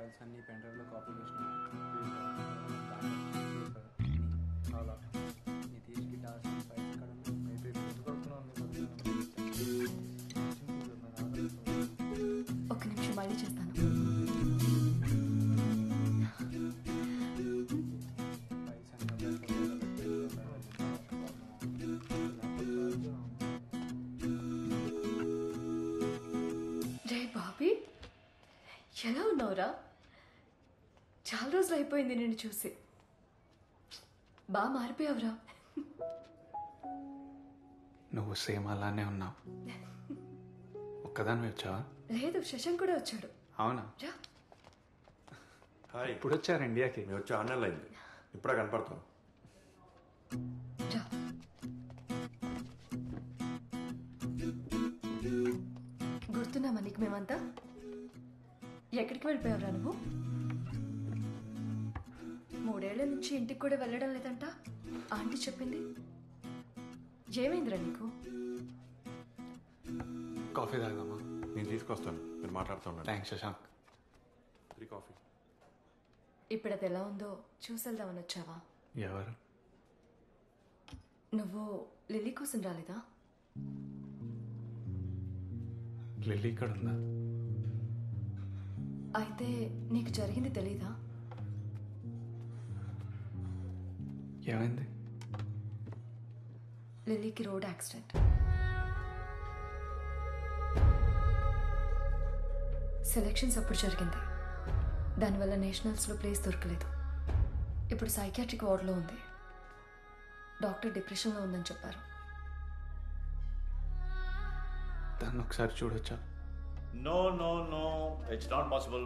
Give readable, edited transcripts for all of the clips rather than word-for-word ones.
Files అన్ని pen డ్రైవ్లో copy చేసిన చాలా నితీష్ గిటార్స్ ఫైల్స్ ఇక్కడ ఒక నిమిషం మళ్ళీ చేస్తాను. రే బాబీ, ఎలా ఉన్నావురా? చాలా రోజులు అయిపోయింది నిన్ను చూసి. బాగా మారిపోయావురా. నువ్వు సేమ్ అలానే ఉన్నావు. ఒక్కదాని వచ్చావా? లేదు, శశాంక్ కూడా వచ్చాడు. అవునా? రా. హాయ్. ఇప్పుడు వచ్చారు ఇండియాకి? నేను వచ్చి 6 నెలలు అయింది. ఇప్పుడే కనపడతాను. రా. గుర్తున్నామా నీకు మేమంతా? ఎక్కడికి వెళ్ళిపోయావురా నువ్వు? 3 ఏళ్ల నుంచి ఇంటికి కూడా వెళ్ళడం లేదంట ఆంటీ చెప్పింది. ఏమైందిరా నీకు? కాఫీ తాగదామా? నేను తీసుకొస్తాను, మీరు మాట్లాడుతూ ఉన్నాను. థ్యాంక్స్ శశాంక్. 3 కాఫీ. ఇప్పుడు అది ఎలా ఉందో చూసేద్దామని వచ్చావా? ఎవరు? నువ్వు లిల్లీ కోసం రాలేదా? లిల్లీ ఇక్కడ ఉందా? అయితే నీకు జరిగింది తెలీదా? ఏమైంది? లిల్లీకి రోడ్ యాక్సిడెంట్. సెలెక్షన్స్ అప్పుడు జరిగింది. దానివల్ల నేషనల్స్లో ప్లేస్ దొరకలేదు. ఇప్పుడు సైకియాట్రిక్ వార్డులో ఉంది. డాక్టర్ డిప్రెషన్లో ఉందని చెప్పారు. దాన్ని ఒకసారి చూడొచ్చా? No no no, it's not possible.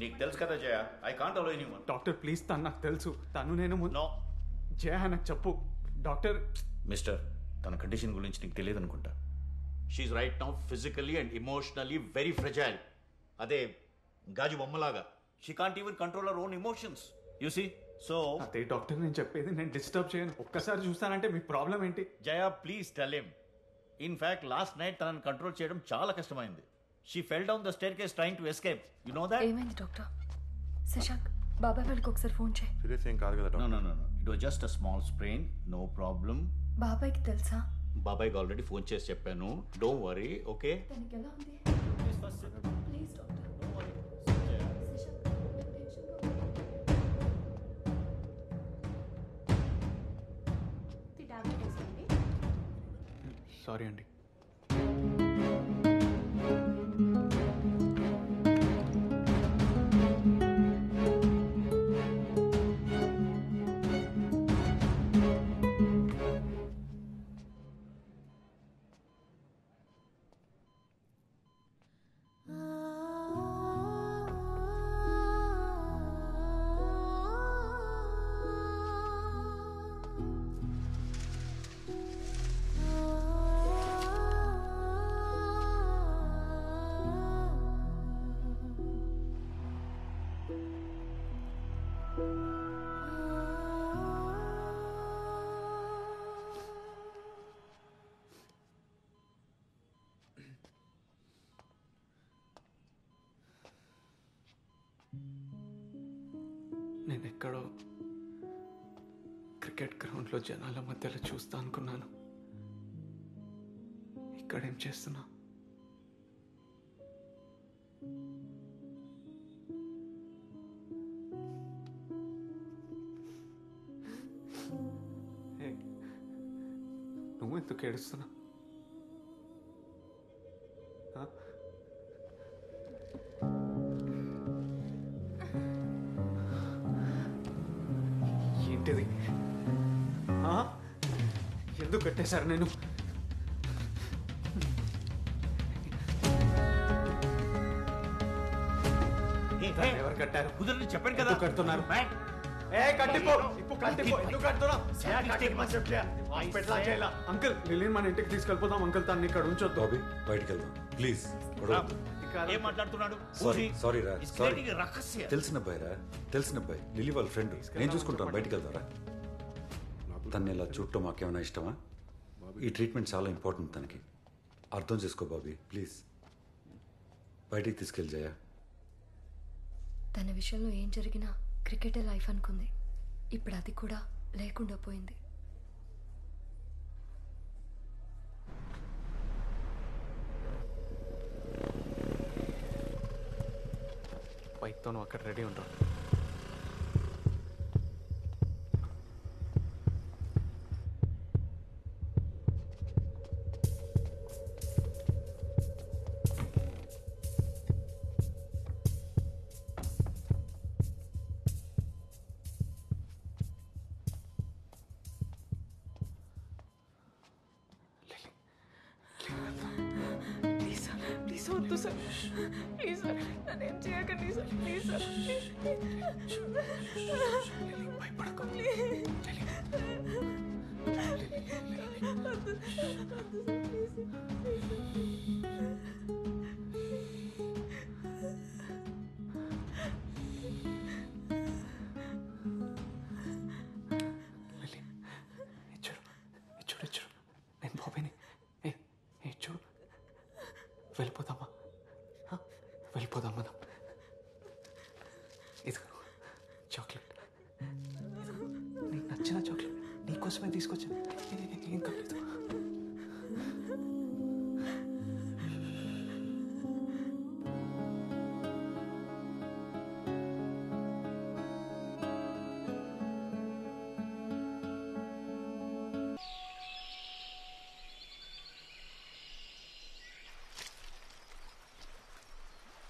నీకు తెలుసు కదా Jaya, I can't allow anyone. Doctor please, తను నాకు తెలుసు. తను నేను నో. జయ నాకు చెప్పు డాక్టర్. మిస్టర్, తన కండిషన్ గురించి నీకు తెలియదు అనుకుంటా. She right now physically and emotionally very fragile. అదే గాజు బొమ్మలాగా. She can't even control her own emotions. You see. So అదే డాక్టర్ నేను చెప్పేది. నేను డిస్టర్బ్ చేయను. ఒక్కసారి చూస్తానంటే మీ ప్రాబ్లం ఏంటి? Jaya please tell him. In fact last night తనని కంట్రోల్ చేయడం చాలా కష్టమైంది. She fell down the staircase trying to escape. You know that? ఏమైంది డాక్టర్? శశాంక్, బాబాయ్ వాళ్ళకి ఒకసారి ఫోన్ చేయి. సీరియస్ ఏం కాదు కదా no doctor? No no, it was just a small sprain. No problem. బాబాయ్కి తెలుసా? బాబాయ్కి ఆల్రెడీ ఫోన్ చేసి చెప్పాను. Don't worry. ఓకే. తనకి ఎలా ఉంది? Please doctor. శశాంక్, నాకు టెన్షన్గా ఉంది. సారీ అండి. నేను ఎక్కడో క్రికెట్ గ్రౌండ్లో జనాల మధ్యలో చూస్తా అనుకున్నాను. ఇక్కడేం చేస్తున్నా? నువ్వు ఎందుకు ఏడుస్తున్నా? ఏంటిది? ఎందుకు కట్టేశారు నేను? ఎవరు కట్టారు? కుదరని చెప్పాను కదా. కడుతున్నారు. అంకుల్, లిలీన్ మన ఇంటికి తీసుకెళ్ళిపోదాం అంకుల్. తను ఇక్కడ ఉంచొద్దు. బాబీ, బయటికి వెళ్దాం ప్లీజ్. ఏం మాట్లాడుతున్నాడు? సారీ రా. రహస్య. తెలిసిన అబ్బాయి రా, తెలిసిన అబ్బాయి. లిలీ వాళ్ళ ఫ్రెండ్. నేను చూసుకుంటాను. బయటికి వెళ్తారా? తను ఇలా చూడటం మాకేమైనా ఇష్టమా? ఈ ట్రీట్మెంట్ చాలా ఇంపార్టెంట్ తనకి. అర్థం చేసుకో బాబీ ప్లీజ్. బయటికి తీసుకెళ్ళి జయ తన విషయంలో ఏం జరిగినా క్రికెటే లైఫ్ అనుకుంది. ఇప్పుడు అది కూడా లేకుండా పోయింది. బైక్తో నువ్వు అక్కడ రెడీ ఉంటావు. ప్లీజ్ వద్దు సార్, ప్లీజ్ సార్, నన్నేం చేయకండి సార్, ప్లీజ్ సార్. భయపడకు. చూడు నేను బాబీని. ఏ చూడు, వెళ్ళిపోదామా? వెళ్ళిపోదాం మనం. ఇది చాక్లెట్, నీకు నచ్చిన చాక్లెట్ నీకోసమే తీసుకొచ్చాను. ఏం కాలేదు.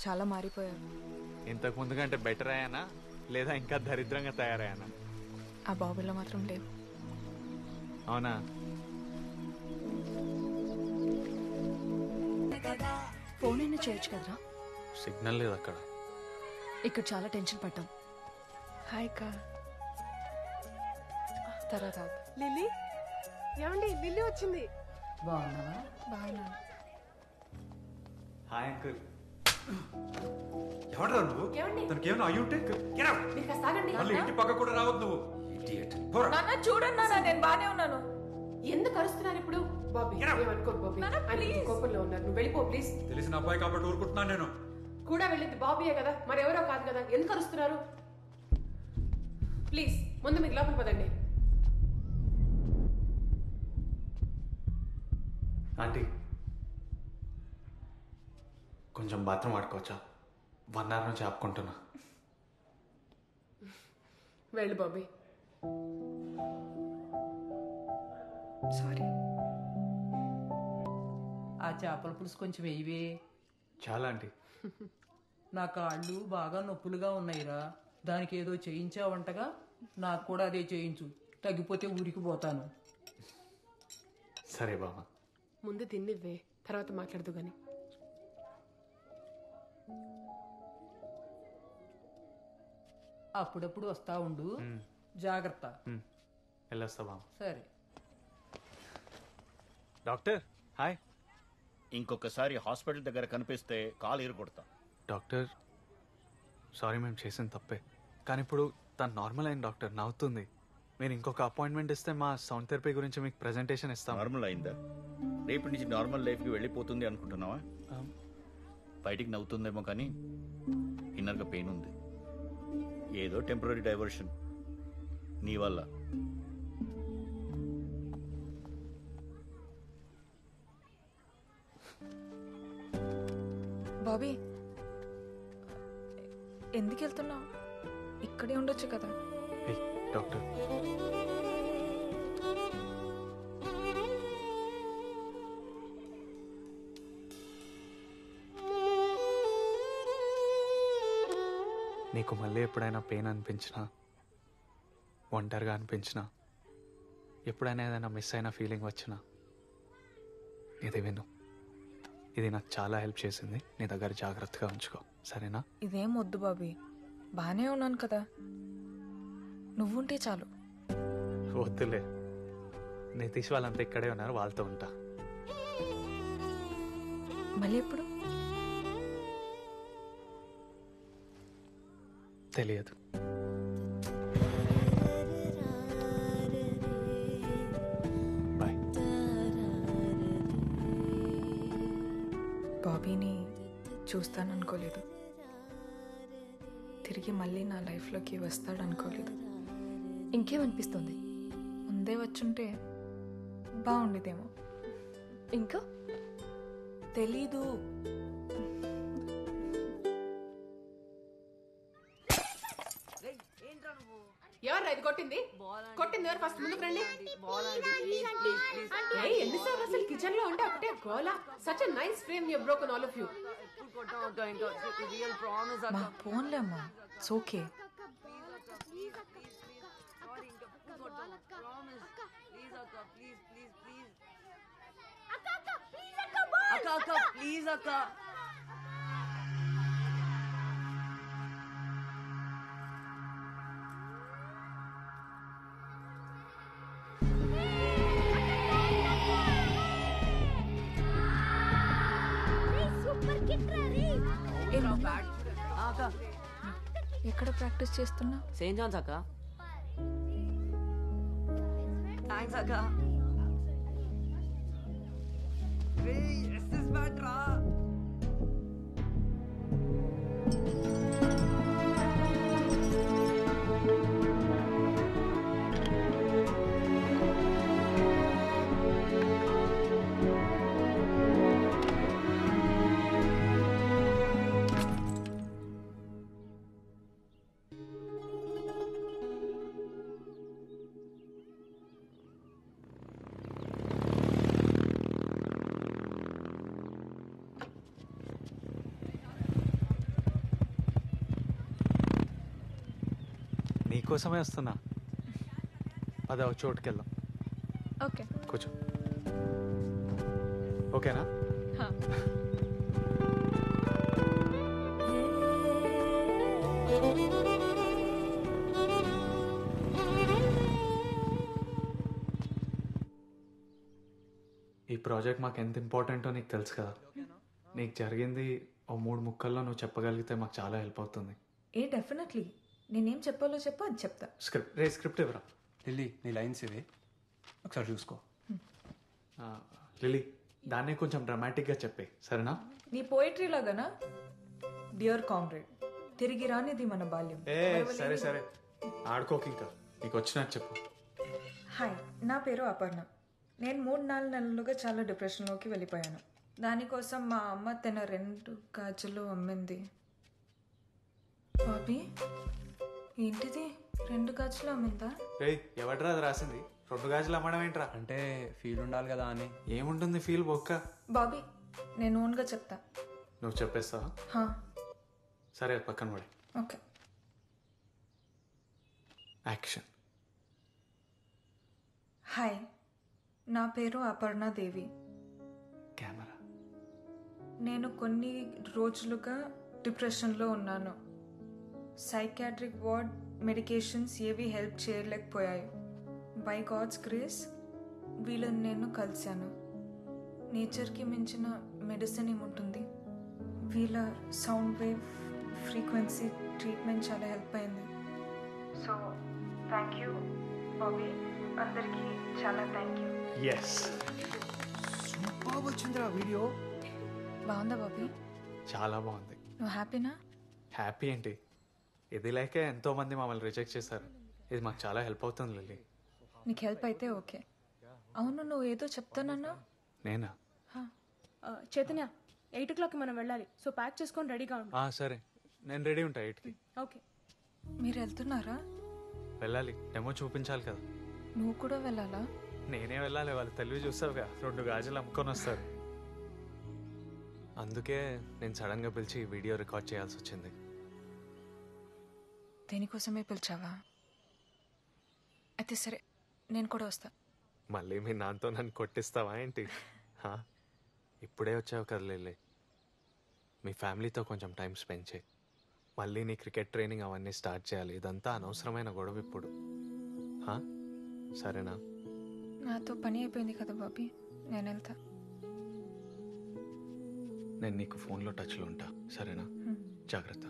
చాలా మారిపోయాను. ఇంతకు ముందు కంటే బెటర్ అయ్యానా లేదా ఇంకా దరిద్రంగా తయారయ్యానా? ఆ బాబులో మాత్రం లేవు. అవునా? ఫోన్ అయినా చేయొచ్చు కదరా. సిగ్నల్ లేదు అక్కడ. ఇక్కడ చాలా టెన్షన్ పడ్డాం. హాయ్ కా. తర్వాత లిల్లీ, ఏమండి లిల్లీ వచ్చింది. బాగున్నాను. Hi uncle. ఎవడరా నువ్వు? తనకి ఏమైనా అయ్యి ఉంటే మళ్ళీ ఇంటి పక్క కూడా రావద్దు నువ్వు. Idiot. పోరా. నాన్న చూడండి నాన్న, నేను బానే ఉన్నాను. ఎందుకు అరుస్తున్నారు ఇప్పుడు? బాబీ ఏమనుకోరు బాబీ, ఆయన కోపంలో ఉన్నారు. నువ్వు వెళ్ళిపో ప్లీజ్. తెలిసిన అబ్బాయి కాబట్టి ఊరుకుంటున్నాను నేను. కూడా వెళ్ళింది బాబీయే కదా, మరెవరో కాదు కదా. ఎందుకు అరుస్తున్నారు? ప్లీజ్ ముందు మీరు లోపల పదండి. ఆంటీ, కొంచెం బాత్రూమ్ ఆడుకోవచ్చా? 1 hour నుంచి ఆపుకుంటున్నా. వెళ్ళు బాబీ. సారీ. ఆ చేపల పులుసు కొంచెం వేయవే. చాలా ఆంటీ. నా కాళ్ళు బాగా నొప్పులుగా ఉన్నాయిరా, దానికి ఏదో చేయించావంటగా. నాకు కూడా అదే చేయించు, తగ్గిపోతే ఊరికి పోతాను. సరే బామ్మ. ముందు తిన్నివ్వే, తర్వాత మాట్లాడదు గాని. అప్పుడప్పుడు వస్తా ఉండు, జాగ్రత్త. వెళ్ళొస్తా బామ్మ. సరే. Doctor hi. ఇంకొకసారి హాస్పిటల్ దగ్గర కనిపిస్తే కాలు ఎరగొడతా. డాక్టర్ సారీ, మేము చేసిన తప్పే. కానీ ఇప్పుడు తను నార్మల్ అయిన డాక్టర్, నవ్వుతుంది. మీరు ఇంకొక అపాయింట్మెంట్ ఇస్తే మా సౌండ్ థెరపీ గురించి మీకు ప్రెజెంటేషన్ ఇస్తాం. నార్మల్ అయిందా? రేపటి నుంచి నార్మల్ లైఫ్కి వెళ్ళిపోతుంది అనుకుంటున్నావా? బయటికి నవ్వుతుందేమో కానీ ఇన్నర్గా పెయిన్ ఉంది. ఏదో టెంపరీ డైవర్షన్ నీ వల్ల. బాబీ, ఎందుకు వెళ్తున్నావు? ఇక్కడే ఉండొచ్చు కదా. ఏయ్, డాక్టర్ నీకు మళ్ళీ ఎప్పుడైనా పెయిన్ అనిపించినా, ఒంటరిగా అనిపించినా, ఎప్పుడైనా ఏదైనా మిస్ అయిన ఫీలింగ్ వచ్చినా ఇది విను. ఇది నాకు చాలా హెల్ప్ చేసింది. నీ దగ్గర జాగ్రత్తగా ఉంచుకో, సరేనా? ఇదేం వద్దు బాబీ, బానే ఉన్నాను కదా. నువ్వుంటే చాలు. వద్దులే, నితీష్ వాళ్ళంతా ఇక్కడే ఉన్నారు, వాళ్ళతో ఉంటా. మళ్ళీ ఎప్పుడు? తెలియదు. బాయ్. బాబీని చూస్తాననుకోలేదు. తిరిగి తిరిగి మళ్ళీ నా లైఫ్లోకి వస్తాడు అనుకోలేదు. ఇంకేమనిపిస్తుంది? ముందే వచ్చుంటే బాగుండేదేమో. ఇంకా తెలీదు. ఎవరు ఇది కొట్టింది? కొట్టింది ఎవరు? ఫస్ట్ ముందుకు రండి. ఎన్నిసార్లు అసలు కిచెన్ లో ఉంటే ఒకటే గోలా. Such a nice frame you broken all of you. మా ఫోన్లే అమ్మా, ఇట్స్ ఓకే. ప్లీజ్ అక్క. ఎక్కడ ప్రాక్టీస్ చేస్తున్నా? సెయింట్ జాన్స్ అక్క. థ్యాంక్స్ అక్క. నీకోసమే వస్తున్నా. అదే ఒక చోటుకి వెళ్దాం. ఓకే, కూర్చో. ఓకేనా? ఈ ప్రాజెక్ట్ మాకు ఎంత ఇంపార్టెంటో నీకు తెలుసు కదా. నీకు జరిగింది ఓ 3 ముక్కల్లో నువ్వు చెప్పగలిగితే మాకు చాలా హెల్ప్ అవుతుంది. డెఫినెట్లీ. నేనేం చెప్పాలో చెప్పు, అది చెప్తా. స్క్రిప్ట్ ఇవ్వరా. లిల్లీ, నీ లైన్స్ ఇవి ఒకసారి చూసుకో. లిల్లీ, దాన్నే కొంచెం డ్రామాటిక్గా చెప్పే, సరేనా? నీ పోయిటరీ లాగానా? డియర్ కామ్రేడ్, తిరిగి రానిది మన బాల్యం. సరే సరే, ఆడుకోక ఇంకా. నీకు వచ్చినట్టు చెప్పు. హాయ్, నా పేరు అపర్ణ. నేను 3-4 నెలలుగా చాలా డిప్రెషన్లోకి వెళ్ళిపోయాను. దానికోసం మా అమ్మ తన 2 గాజులు అమ్మింది. బాబీ, ఏంటిది? 2 గాజులు అమ్మిందా? ఎవడ్రా అది రాసింది? 2 గాజులు అమ్మడం ఏంట్రా? అంటే ఫీల్ ఉండాలి కదా అని. ఏముంటుంది ఫీల్ బొక్క. బాబీ, నేను ఓన్గా చెప్తా. నువ్వు చెప్పేస్తావా? సరే, పక్కన పడి. Okay, action. హాయ్, నా పేరు అపర్ణ దేవి. కెమెరా. నేను కొన్ని రోజులుగా డిప్రెషన్లో ఉన్నాను. సైకాట్రిక్ వార్డ్ మెడికేషన్స్ ఏవి హెల్ప్ చేయలేకపోయాయి. బై గాడ్స్ గ్రేస్ వీళ్ళని నేను కలిశాను. నేచర్కి మించిన మెడిసిన్ ఏముంటుంది? వీళ్ళ సౌండ్ వేవ్ ఫ్రీక్వెన్సీ ట్రీట్మెంట్ చాలా హెల్ప్ అయింది. సో థ్యాంక్ యూ బాబీ, అందరికీ చాలా థ్యాంక్ యూ. సూపర్ వచ్చిందిరా వీడియో. బాగుందా బాబీ? చాలా బాగుంది. నువ్వు హ్యాపీనా? హ్యాపీ ఏంటి, ఇది లేకే ఎంతో మంది మమ్మల్ని రిజెక్ట్ చేశారు. ఇది మాకు చాలా హెల్ప్ అవుతుంది లిల్లీ. నీకు హెల్ప్ అయితే ఓకే. అవును, నువ్వు ఏదో చెప్తానన్నా? నేనా? చైతన్య, 8 o'clock మనం వెళ్ళాలి. సో ప్యాక్ చేసుకొని రెడీగా ఉండు. సరే, నేను రెడీ ఉంటా 8కి. ఓకే. మీరు వెళ్తున్నారా? వెళ్ళాలి, డెమో చూపించాలి కదా. నువ్వు కూడా వెళ్ళాలా? నేనే వెళ్ళాలి, వాళ్ళు తెలివి చూస్తావుగా, 2 గాజులు అమ్ముకొని వస్తారు. అందుకే నేను సడన్గా పిలిచి ఈ వీడియో రికార్డ్ చేయాల్సి వచ్చింది. దేనికోసమే పిలిచావా? అయితే సరే, నేను కూడా వస్తా. మళ్ళీ మీ నాన్నతో నన్ను కొట్టిస్తావా ఏంటి? ఇప్పుడే వచ్చావు కదా లిల్లీ, మీ ఫ్యామిలీతో కొంచెం టైం స్పెండ్ చేయి. మళ్ళీ నీ క్రికెట్ ట్రైనింగ్ అవన్నీ స్టార్ట్ చేయాలి. ఇదంతా అనవసరమైన గొడవ ఇప్పుడు. సరేనా? నాతో పని అయిపోయింది కదా బాబీ, నేను వెళ్తా. నేను నీకు ఫోన్లో టచ్లో ఉంటా, సరేనా? జాగ్రత్త.